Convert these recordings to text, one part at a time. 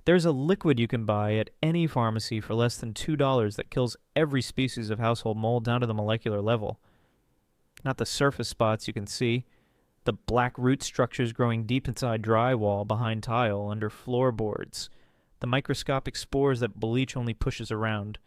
There's a liquid you can buy at any pharmacy for less than $2 that kills every species of household mold down to the molecular level. Not the surface spots you can see, the black root structures growing deep inside drywall, behind tile, under floorboards, the microscopic spores that bleach only pushes around,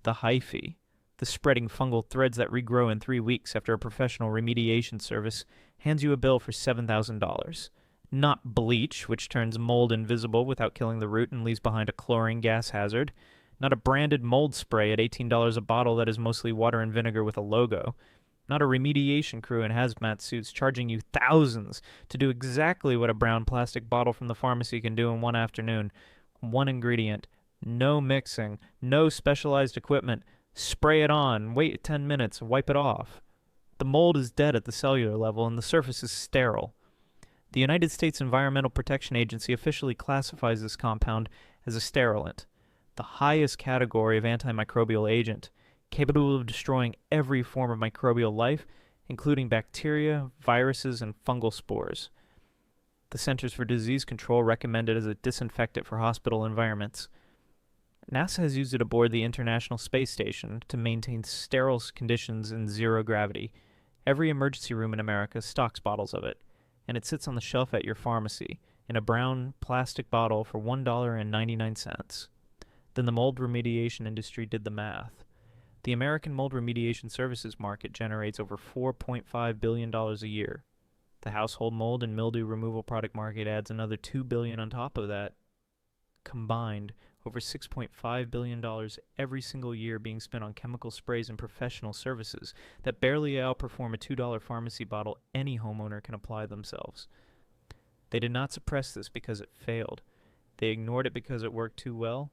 the hyphae, the spreading fungal threads that regrow in 3 weeks after a professional remediation service hands you a bill for $7,000. Not bleach, which turns mold invisible without killing the root and leaves behind a chlorine gas hazard. Not a branded mold spray at $18 a bottle that is mostly water and vinegar with a logo. Not a remediation crew in hazmat suits charging you thousands to do exactly what a brown plastic bottle from the pharmacy can do in one afternoon. One ingredient, no mixing, no specialized equipment. Spray it on, wait 10 minutes, wipe it off. The mold is dead at the cellular level and the surface is sterile. The United States Environmental Protection Agency officially classifies this compound as a sterilant, the highest category of antimicrobial agent, capable of destroying every form of microbial life, including bacteria, viruses, and fungal spores. The Centers for Disease Control recommend it as a disinfectant for hospital environments. NASA has used it aboard the International Space Station to maintain sterile conditions in zero gravity. Every emergency room in America stocks bottles of it, and it sits on the shelf at your pharmacy in a brown plastic bottle for $1.99. Then the mold remediation industry did the math. The American mold remediation services market generates over $4.5 billion a year. The household mold and mildew removal product market adds another $2 billion on top of that. Combined, over $6.5 billion every single year being spent on chemical sprays and professional services that barely outperform a $2 pharmacy bottle any homeowner can apply themselves. They did not suppress this because it failed. They ignored it because it worked too well,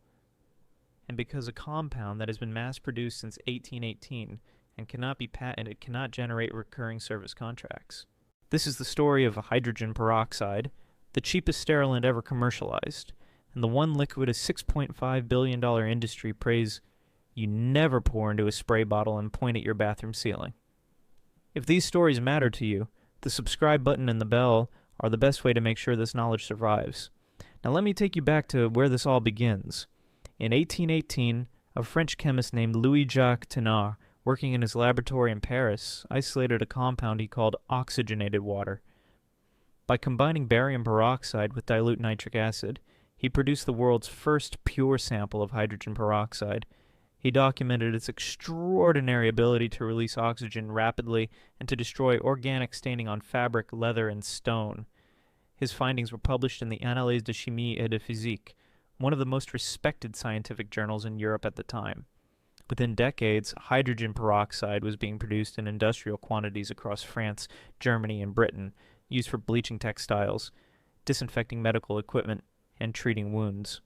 and because a compound that has been mass-produced since 1818 and cannot be patented cannot generate recurring service contracts. This is the story of hydrogen peroxide, the cheapest sterilant ever commercialized, and the one liquid a $6.5 billion industry prays you never pour into a spray bottle and point at your bathroom ceiling. If these stories matter to you, the subscribe button and the bell are the best way to make sure this knowledge survives. Now let me take you back to where this all begins. In 1818, a French chemist named Louis Jacques Thénard, working in his laboratory in Paris, isolated a compound he called oxygenated water. By combining barium peroxide with dilute nitric acid, he produced the world's first pure sample of hydrogen peroxide. He documented its extraordinary ability to release oxygen rapidly and to destroy organic staining on fabric, leather, and stone. His findings were published in the Annales de Chimie et de Physique, one of the most respected scientific journals in Europe at the time. Within decades, hydrogen peroxide was being produced in industrial quantities across France, Germany, and Britain, used for bleaching textiles, disinfecting medical equipment, and treating wounds.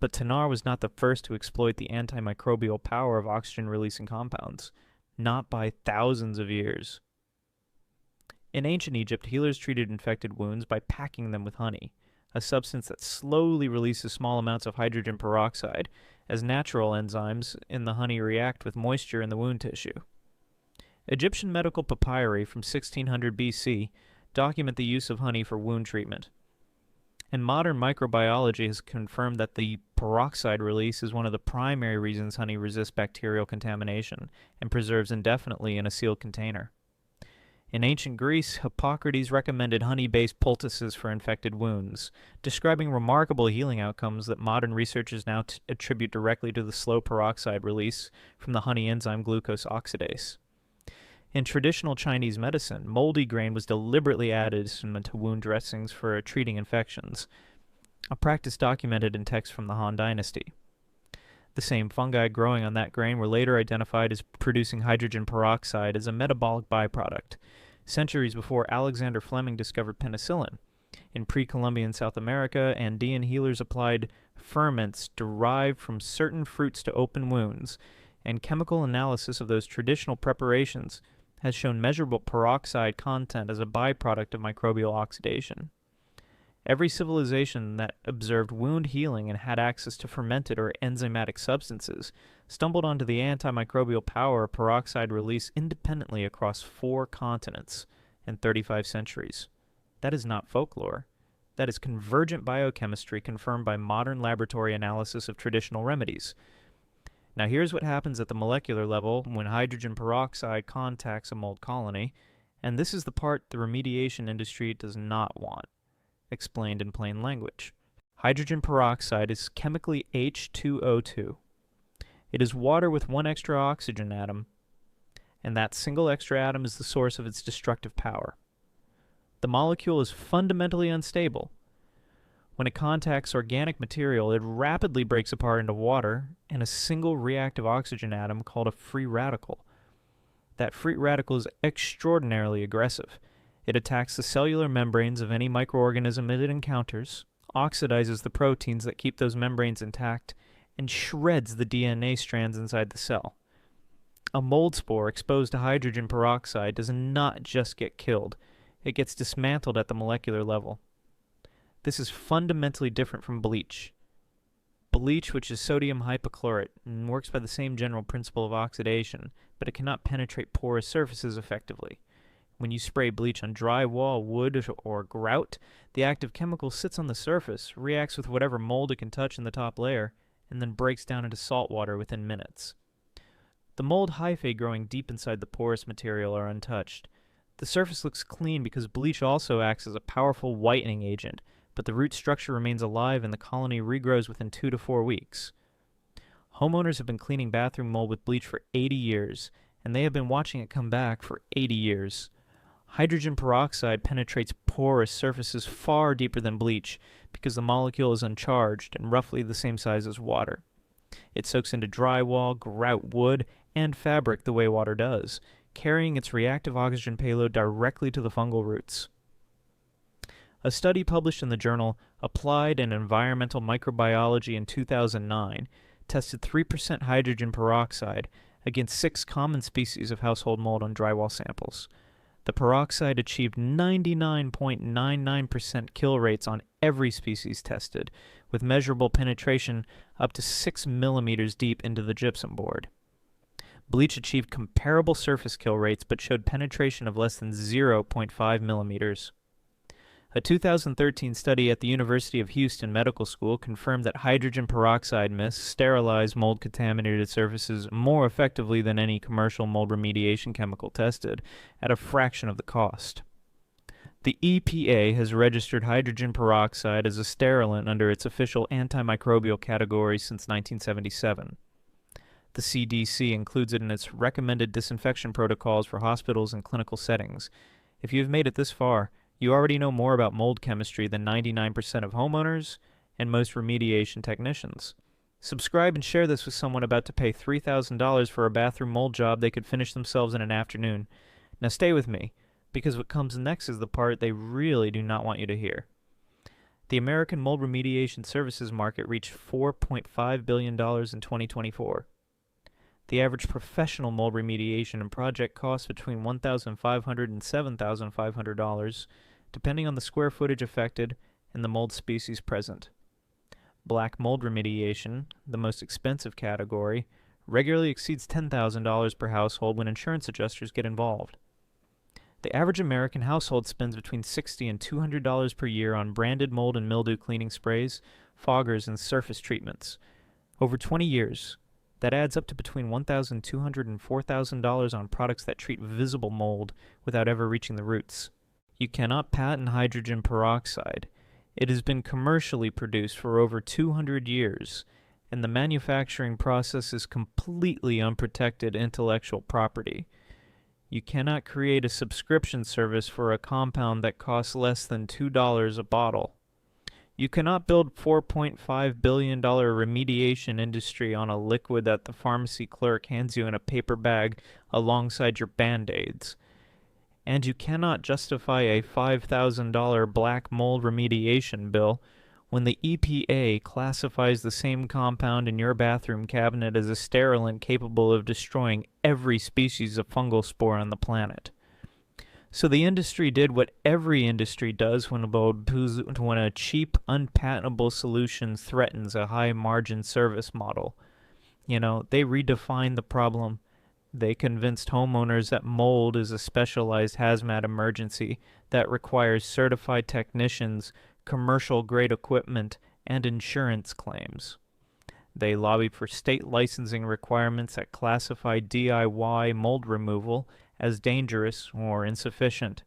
But Thénard was not the first to exploit the antimicrobial power of oxygen-releasing compounds, not by thousands of years. In ancient Egypt, healers treated infected wounds by packing them with honey, a substance that slowly releases small amounts of hydrogen peroxide as natural enzymes in the honey react with moisture in the wound tissue. Egyptian medical papyri from 1600 BC document the use of honey for wound treatment. And modern microbiology has confirmed that the peroxide release is one of the primary reasons honey resists bacterial contamination and preserves indefinitely in a sealed container. In ancient Greece, Hippocrates recommended honey-based poultices for infected wounds, describing remarkable healing outcomes that modern researchers now attribute directly to the slow peroxide release from the honey enzyme glucose oxidase. In traditional Chinese medicine, moldy grain was deliberately added to wound dressings for treating infections, a practice documented in texts from the Han Dynasty. The same fungi growing on that grain were later identified as producing hydrogen peroxide as a metabolic byproduct, centuries before Alexander Fleming discovered penicillin. In pre-Columbian South America, Andean healers applied ferments derived from certain fruits to open wounds, and chemical analysis of those traditional preparations has shown measurable peroxide content as a byproduct of microbial oxidation. Every civilization that observed wound healing and had access to fermented or enzymatic substances stumbled onto the antimicrobial power of peroxide release independently across 4 continents in 35 centuries. That is not folklore. That is convergent biochemistry confirmed by modern laboratory analysis of traditional remedies. Now here's what happens at the molecular level when hydrogen peroxide contacts a mold colony, and this is the part the remediation industry does not want. Explained in plain language. Hydrogen peroxide is chemically H2O2. It is water with one extra oxygen atom, and that single extra atom is the source of its destructive power. The molecule is fundamentally unstable. When it contacts organic material, it rapidly breaks apart into water and a single reactive oxygen atom called a free radical. That free radical is extraordinarily aggressive. It attacks the cellular membranes of any microorganism it encounters, oxidizes the proteins that keep those membranes intact, and shreds the DNA strands inside the cell. A mold spore exposed to hydrogen peroxide does not just get killed, it gets dismantled at the molecular level. This is fundamentally different from bleach. Bleach, which is sodium hypochlorite, and works by the same general principle of oxidation, but it cannot penetrate porous surfaces effectively. When you spray bleach on drywall, wood, or grout, the active chemical sits on the surface, reacts with whatever mold it can touch in the top layer, and then breaks down into salt water within minutes. The mold hyphae growing deep inside the porous material are untouched. The surface looks clean because bleach also acts as a powerful whitening agent, but the root structure remains alive and the colony regrows within 2 to 4 weeks. Homeowners have been cleaning bathroom mold with bleach for 80 years, and they have been watching it come back for 80 years. Hydrogen peroxide penetrates porous surfaces far deeper than bleach because the molecule is uncharged and roughly the same size as water. It soaks into drywall, grout, wood, and fabric the way water does, carrying its reactive oxygen payload directly to the fungal roots. A study published in the journal Applied and Environmental Microbiology in 2009 tested 3% hydrogen peroxide against 6 common species of household mold on drywall samples. The peroxide achieved 99.99% kill rates on every species tested, with measurable penetration up to 6 millimeters deep into the gypsum board. Bleach achieved comparable surface kill rates but showed penetration of less than 0.5 millimeters. A 2013 study at the University of Houston Medical School confirmed that hydrogen peroxide mists sterilize mold-contaminated surfaces more effectively than any commercial mold remediation chemical tested, at a fraction of the cost. The EPA has registered hydrogen peroxide as a sterilant under its official antimicrobial category since 1977. The CDC includes it in its recommended disinfection protocols for hospitals and clinical settings. If you have made it this far, you already know more about mold chemistry than 99% of homeowners and most remediation technicians. Subscribe and share this with someone about to pay $3,000 for a bathroom mold job they could finish themselves in an afternoon. Now stay with me, because what comes next is the part they really do not want you to hear. The American mold remediation services market reached $4.5 billion in 2024. The average professional mold remediation and project costs between $1,500 and $7,500, depending on the square footage affected and the mold species present. Black mold remediation, the most expensive category, regularly exceeds $10,000 per household when insurance adjusters get involved. The average American household spends between $60 and $200 per year on branded mold and mildew cleaning sprays, foggers, and surface treatments. Over 20 years, that adds up to between $1,200 and $4,000 on products that treat visible mold without ever reaching the roots. You cannot patent hydrogen peroxide. It has been commercially produced for over 200 years, and the manufacturing process is completely unprotected intellectual property. You cannot create a subscription service for a compound that costs less than $2 a bottle. You cannot build $4.5 billion remediation industry on a liquid that the pharmacy clerk hands you in a paper bag alongside your Band-Aids. And you cannot justify a $5,000 black mold remediation bill when the EPA classifies the same compound in your bathroom cabinet as a sterilant capable of destroying every species of fungal spore on the planet. So the industry did what every industry does when a cheap, unpatentable solution threatens a high-margin service model. They redefined the problem. They convinced homeowners that mold is a specialized hazmat emergency that requires certified technicians, commercial-grade equipment, and insurance claims. They lobbied for state licensing requirements that classify DIY mold removal as dangerous or insufficient.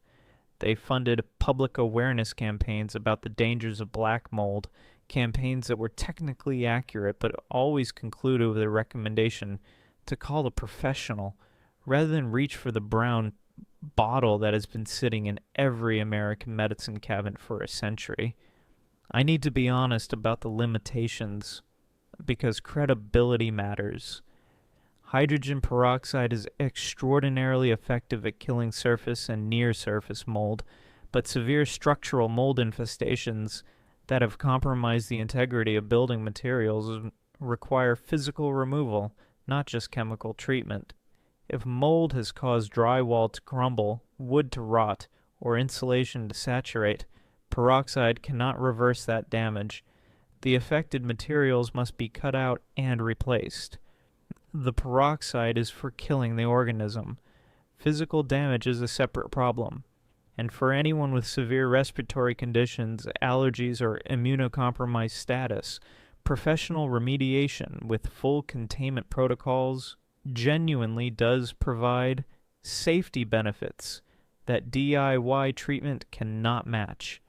They funded public awareness campaigns about the dangers of black mold, campaigns that were technically accurate but always concluded with a recommendation to call a professional rather than reach for the brown bottle that has been sitting in every American medicine cabinet for a century. I need to be honest about the limitations because credibility matters. Hydrogen peroxide is extraordinarily effective at killing surface and near-surface mold, but severe structural mold infestations that have compromised the integrity of building materials require physical removal, not just chemical treatment. If mold has caused drywall to crumble, wood to rot, or insulation to saturate, peroxide cannot reverse that damage. The affected materials must be cut out and replaced. The peroxide is for killing the organism. Physical damage is a separate problem. And for anyone with severe respiratory conditions, allergies, or immunocompromised status, professional remediation with full containment protocols genuinely does provide safety benefits that DIY treatment cannot match.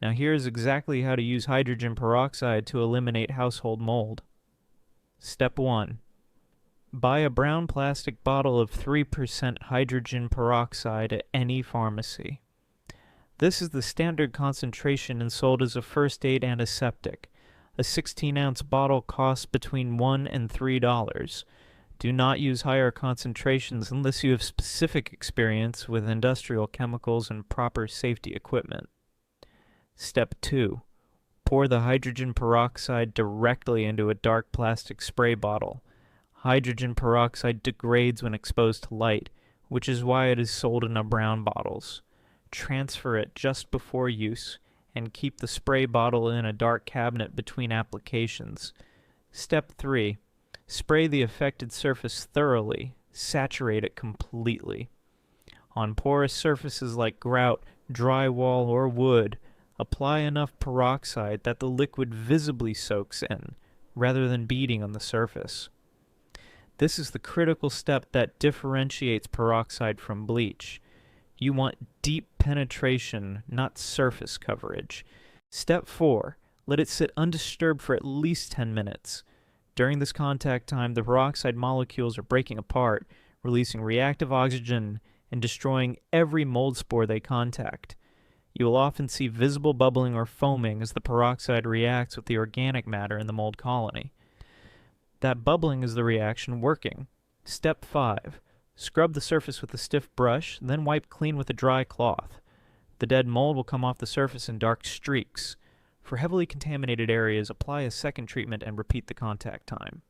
Now here's exactly how to use hydrogen peroxide to eliminate household mold. Step 1. Buy a brown plastic bottle of 3% hydrogen peroxide at any pharmacy. This is the standard concentration and sold as a first aid antiseptic. A 16-ounce bottle costs between $1 and $3. Do not use higher concentrations unless you have specific experience with industrial chemicals and proper safety equipment. Step 2. Pour the hydrogen peroxide directly into a dark plastic spray bottle. Hydrogen peroxide degrades when exposed to light, which is why it is sold in brown bottles. Transfer it just before use, and keep the spray bottle in a dark cabinet between applications. Step 3. Spray the affected surface thoroughly. Saturate it completely. On porous surfaces like grout, drywall, or wood, apply enough peroxide that the liquid visibly soaks in, rather than beading on the surface. This is the critical step that differentiates peroxide from bleach. You want deep penetration, not surface coverage. Step 4. Let it sit undisturbed for at least 10 minutes. During this contact time, the peroxide molecules are breaking apart, releasing reactive oxygen and destroying every mold spore they contact. You will often see visible bubbling or foaming as the peroxide reacts with the organic matter in the mold colony. That bubbling is the reaction working. Step 5. Scrub the surface with a stiff brush, then wipe clean with a dry cloth. The dead mold will come off the surface in dark streaks. For heavily contaminated areas, apply a second treatment and repeat the contact time.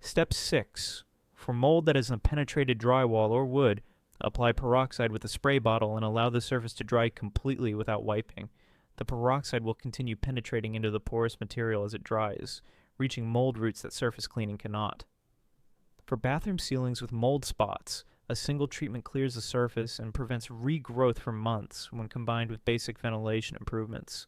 Step 6. For mold that has penetrated drywall or wood, apply peroxide with a spray bottle and allow the surface to dry completely without wiping. The peroxide will continue penetrating into the porous material as it dries, reaching mold roots that surface cleaning cannot. For bathroom ceilings with mold spots, a single treatment clears the surface and prevents regrowth for months when combined with basic ventilation improvements.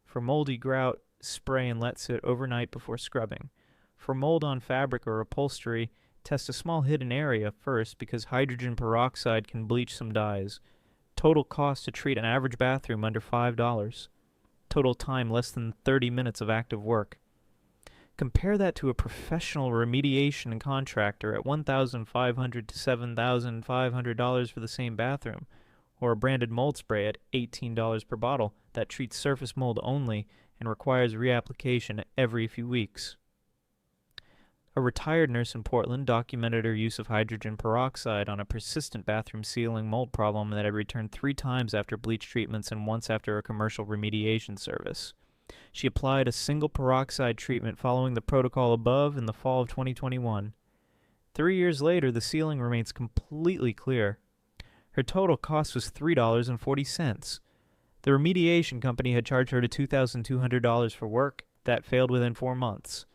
For moldy grout, spray and let sit overnight before scrubbing. For mold on fabric or upholstery, test a small hidden area first because hydrogen peroxide can bleach some dyes. Total cost to treat an average bathroom under $5. Total time less than 30 minutes of active work. Compare that to a professional remediation contractor at $1,500 to $7,500 for the same bathroom, or a branded mold spray at $18 per bottle that treats surface mold only and requires reapplication every few weeks. A retired nurse in Portland documented her use of hydrogen peroxide on a persistent bathroom ceiling mold problem that had returned 3 times after bleach treatments and once after a commercial remediation service. She applied a single peroxide treatment following the protocol above in the fall of 2021. 3 years later, the ceiling remains completely clear. Her total cost was $3.40. The remediation company had charged her to $2,200 for work that failed within 4 months.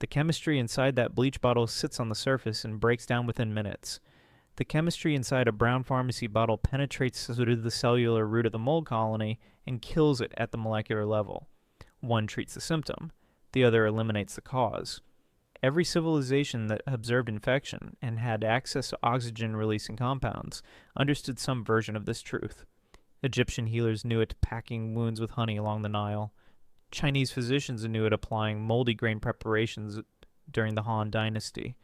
The chemistry inside that bleach bottle sits on the surface and breaks down within minutes. The chemistry inside a brown pharmacy bottle penetrates through the cellular root of the mold colony and kills it at the molecular level. One treats the symptom, the other eliminates the cause. Every civilization that observed infection and had access to oxygen-releasing compounds understood some version of this truth. Egyptian healers knew it packing wounds with honey along the Nile. Chinese physicians knew it applying moldy grain preparations during the Han Dynasty.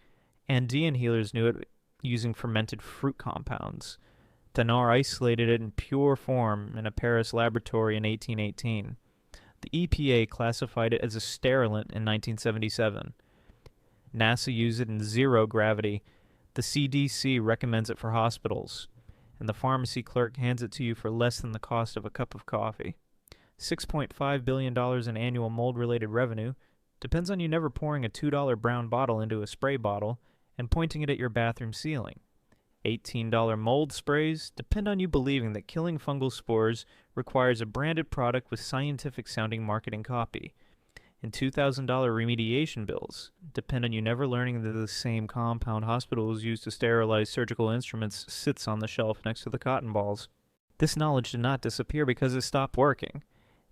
Andean healers knew it using fermented fruit compounds. Thénard isolated it in pure form in a Paris laboratory in 1818. The EPA classified it as a sterilant in 1977. NASA used it in zero gravity. The CDC recommends it for hospitals. And the pharmacy clerk hands it to you for less than the cost of a cup of coffee. $6.5 billion in annual mold-related revenue depends on you never pouring a $2 brown bottle into a spray bottle and pointing it at your bathroom ceiling. $18 mold sprays depend on you believing that killing fungal spores requires a branded product with scientific-sounding marketing copy. And $2,000 remediation bills depend on you never learning that the same compound hospitals use to sterilize surgical instruments sits on the shelf next to the cotton balls. This knowledge did not disappear because it stopped working.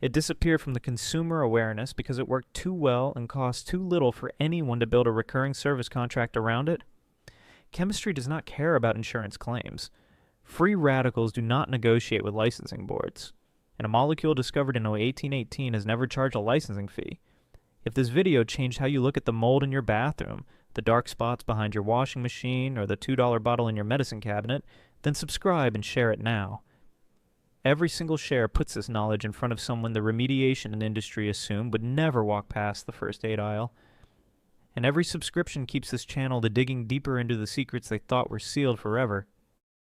It disappeared from the consumer awareness because it worked too well and cost too little for anyone to build a recurring service contract around it. Chemistry does not care about insurance claims. Free radicals do not negotiate with licensing boards. And a molecule discovered in 1818 has never charged a licensing fee. If this video changed how you look at the mold in your bathroom, the dark spots behind your washing machine, or the $2 bottle in your medicine cabinet, then subscribe and share it now. Every single share puts this knowledge in front of someone the remediation industry assumed would never walk past the first aid aisle. And every subscription keeps this channel to digging deeper into the secrets they thought were sealed forever.